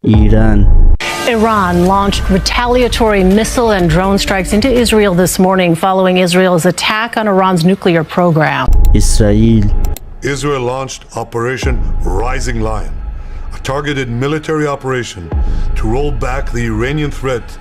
Iran. Iran launched retaliatory missile and drone strikes into Israel this morning following Israel's attack on Iran's nuclear program. Israel. Israel launched Operation Rising Lion, a targeted military operation to roll back the Iranian threat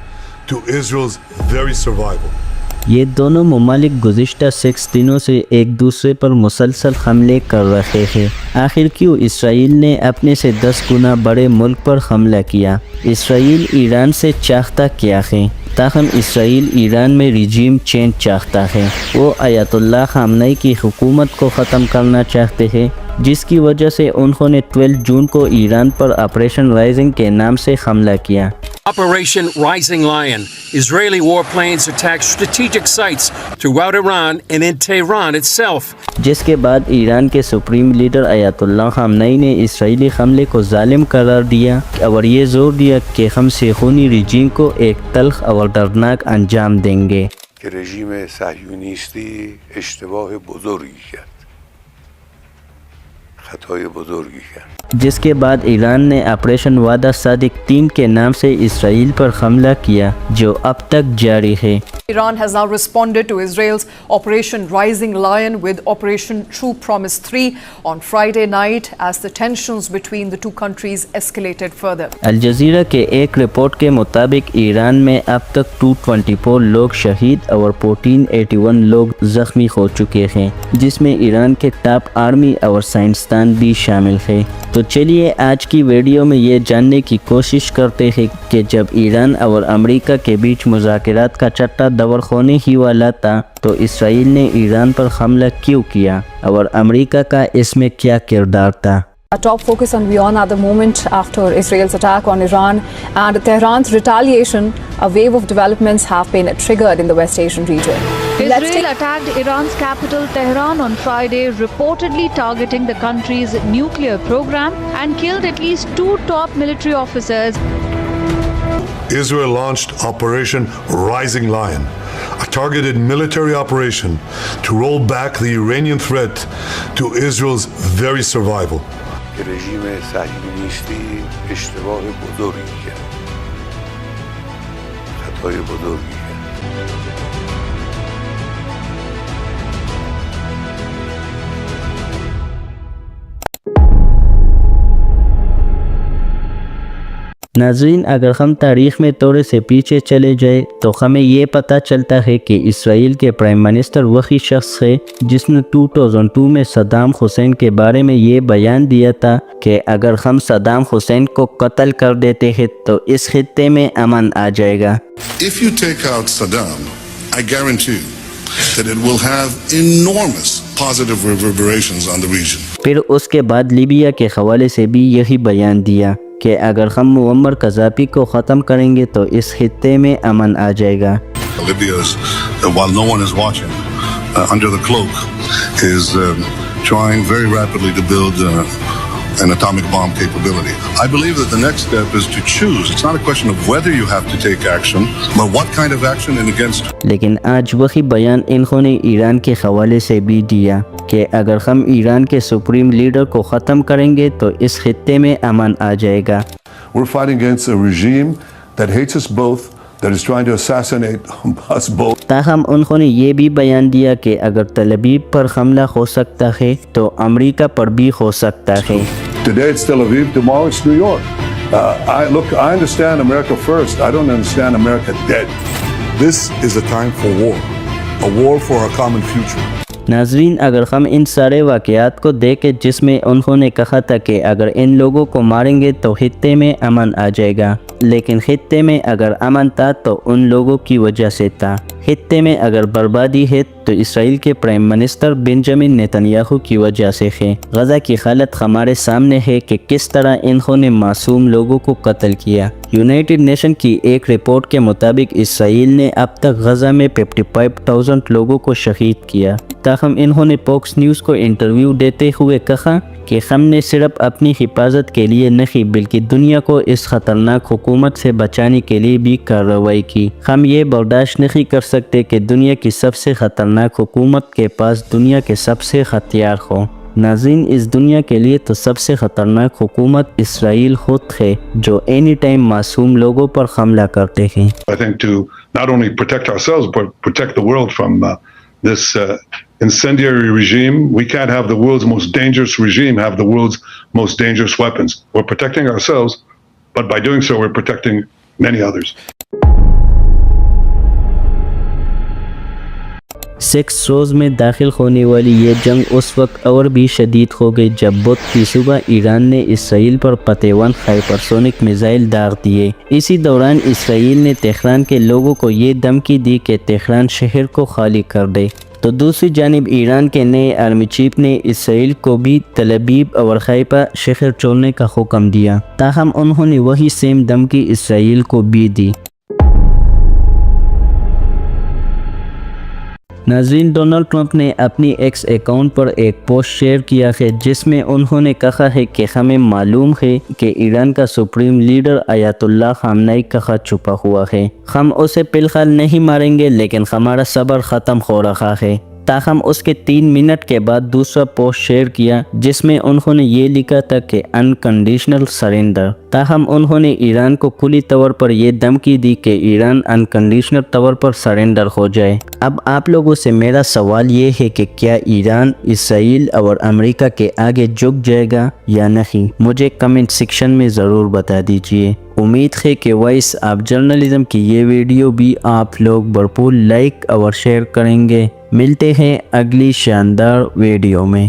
to Israel's very survival. یہ دونوں ممالک گزشتہ 6 دنوں سے ایک دوسرے پر مسلسل حملے کر رہے ہیں. آخر کیوں اسرائیل نے اپنے سے 10 گنا بڑے ملک پر حملہ کیا؟ اسرائیل ایران سے چاہتا کیا ہے؟ تاہم اسرائیل ایران میں ریجیم چینج چاہتا ہے. وہ آیت اللہ خامنئی کی حکومت کو ختم کرنا چاہتے ہیں، جس کی وجہ سے انہوں نے 12 جون کو ایران پر آپریشن رائزنگ کے نام سے حملہ کیا. Operation Rising Lion. Israeli warplanes attacked strategic sites throughout Iran and in Tehran itself. جس کے بعد ایران کے سپریم لیڈر آیت اللہ خامنئی نے اسرائیلی حملے کو ظالم قرار دیا اور یہ زور دیا کہ ہم صہیونی رجیم کو ایک تلخ اور دردناک انجام دیں گے. که رژیم صهیونیستی اشتباه بزرگی کرد، خطای بزرگی کرد. جس کے بعد ایران نے آپریشن وعدہ صادق 3 کے نام سے اسرائیل پر حملہ کیا جو اب تک جاری ہے. Iran has now responded to Israel's Operation Rising Lion with Operation True Promise 3 on Friday night as the tensions between the two countries escalated further. Al Jazeera کے ایک رپورٹ کے مطابق ایران میں اب تک 224 لوگ شہید اور 1481 لوگ زخمی ہو چکے ہیں، جس میں ایران کے ٹاپ آرمی اور سائنسدان بھی شامل ہیں. تو چلیے آج کی ویڈیو میں یہ جاننے کی کوشش کرتے ہیں کہ جب ایران اور امریکہ کے بیچ مذاکرات کا چٹا دور ہونے ہی والا تھا تو اسرائیل نے ایران پر حملہ کیوں کیا اور امریکہ کا اس میں کیا کردار تھا. A top focus on WION at the moment after Israel's attack on Iran and Tehran's retaliation, a wave of developments have been triggered in the West Asian region. Israel attacked Iran's capital Tehran on Friday, reportedly targeting the country's nuclear program and killed at least 2 top military officers. Israel launched Operation Rising Lion, a targeted military operation to roll back the Iranian threat to Israel's very survival. که رژیم صهیونیستی اشتباه بزرگی کرد، خطای بزرگی کرد. ناظرین، اگر ہم تاریخ میں تھوڑے سے پیچھے چلے جائے تو ہمیں یہ پتہ چلتا ہے کہ اسرائیل کے پرائم منسٹر وہی شخص ہے جس نے 2002 میں صدام حسین کے بارے میں یہ بیان دیا تھا کہ اگر ہم صدام حسین کو قتل کر دیتے ہیں تو اس خطے میں امن آ جائے گا. If you take out Saddam, I guarantee that it will have enormous positive reverberations on the region. پھر اس کے بعد لیبیا کے حوالے سے بھی یہی بیان دیا کہ اگر ہم معمر قذافی کو ختم کریں گے تو اس خطے میں امن آ جائے گا. Libya is, while no one is watching, under the cloak, is trying very rapidly to build an atomic bomb capability. I believe that the next step is to choose. It's not a question of whether you have to take action, but what kind of action and against. لیکن آج وہی بیان انہوں نے ایران کے حوالے سے بھی دیا کہ اگر ہم ایران کے سپریم لیڈر کو ختم کریں گے تو اس خطے میں امن آ جائے گا. We're fighting against a regime that hates us both, that is trying to assassinate us both. تاہم انہوں نے یہ بھی بیان دیا کہ اگر تل ابیب پر حملہ ہو سکتا ہے تو امریکہ پر بھی ہو سکتا ہے. Today it's Tel Aviv, tomorrow it's New York. I understand America first. I don't understand America dead. This is a time for war, a war for our common future. ناظرین، اگر ہم ان سارے واقعات کو دیکھیں جس میں انہوں نے کہا تھا کہ اگر ان لوگوں کو ماریں گے تو خطے میں امن آ جائے گا، لیکن خطے میں اگر امن تھا تو ان لوگوں کی وجہ سے تھا. خطے میں اگر بربادی ہے تو اسرائیل کے prime minister Benjamin Nitin Yahoo کی وجہ سے ہے. غزہ کی حالت ہمارے سامنے ہے کہ کس طرح انہوں نے معصوم لوگوں کو قتل کیا. یونائٹڈ نیشن کی ایک رپورٹ کے مطابق اسرائیل نے اب تک غزہ میں 55,000 لوگوں کو شہید کیا. تاہم انہوں نے فوکس نیوز کو انٹرویو دیتے ہوئے کہا کہ ہم نے صرف اپنی حفاظت کے لیے نہیں بلکہ دنیا کو اس خطرناک حکومت سے بچانے کے لیے بھی کارروائی کی. ہم یہ برداشت نہیں کر سکتے کہ دنیا کی سب سے خطرناک حکومت کے پاس دنیا کے سب سے ہتھیار ہوں. ناظرین، اس دنیا کے لیے تو سب سے خطرناک حکومت اسرائیل خود ہے جو اینی ٹائم معصوم لوگوں پر حملہ کرتے ہیں۔ I think to not only protect ourselves but protect the world from this incendiary regime. We can't have the world's most dangerous regime have the world's most dangerous weapons. We're protecting ourselves, but by doing so we're protecting many others. 6 روز میں داخل ہونے والی یہ جنگ اس وقت اور بھی شدید ہو گئی جب بدھ کی صبح ایران نے اسرائیل پر پتہ 1 ہائپرسونک میزائل داغ دیے۔ اسی دوران اسرائیل نے تہران کے لوگوں کو یہ دھمکی دی کہ تہران شہر کو خالی کر دے، تو دوسری جانب ایران کے نئے آرمی چیف نے اسرائیل کو بھی تل ابیب اور حیفا شہر چھوڑنے کا حکم دیا، تاہم انہوں نے وہی سیم دھمکی اسرائیل کو بھی دی۔ ناظرین، ڈونلڈ ٹرمپ نے اپنی ایکس اکاؤنٹ پر ایک پوسٹ شیئر کیا ہے جس میں انہوں نے کہا ہے کہ ہمیں معلوم ہے کہ ایران کا سپریم لیڈر آیت اللہ خامنئی کہاں چھپا ہوا ہے، ہم اسے فی الحال نہیں ماریں گے لیکن ہمارا صبر ختم ہو رہا ہے۔ تاہم اس کے 3 منٹ کے بعد دوسرا پوسٹ شیئر کیا جس میں انہوں نے یہ لکھا تھا کہ انکنڈیشنل سرنڈر، تاہم انہوں نے ایران کو کھلی طور پر یہ دھمکی دی کہ ایران انکنڈیشنل طور پر سرنڈر ہو جائے۔ اب آپ لوگوں سے میرا سوال یہ ہے کہ کیا ایران اسرائیل اور امریکہ کے آگے جھک جائے گا یا نہیں؟ مجھے کمنٹ سیکشن میں ضرور بتا دیجئے۔ امید ہے کہ وائس آف جرنلزم کی یہ ویڈیو بھی آپ لوگ بھرپور لائک اور شیئر کریں گے۔ ملتے ہیں اگلی شاندار ویڈیو میں۔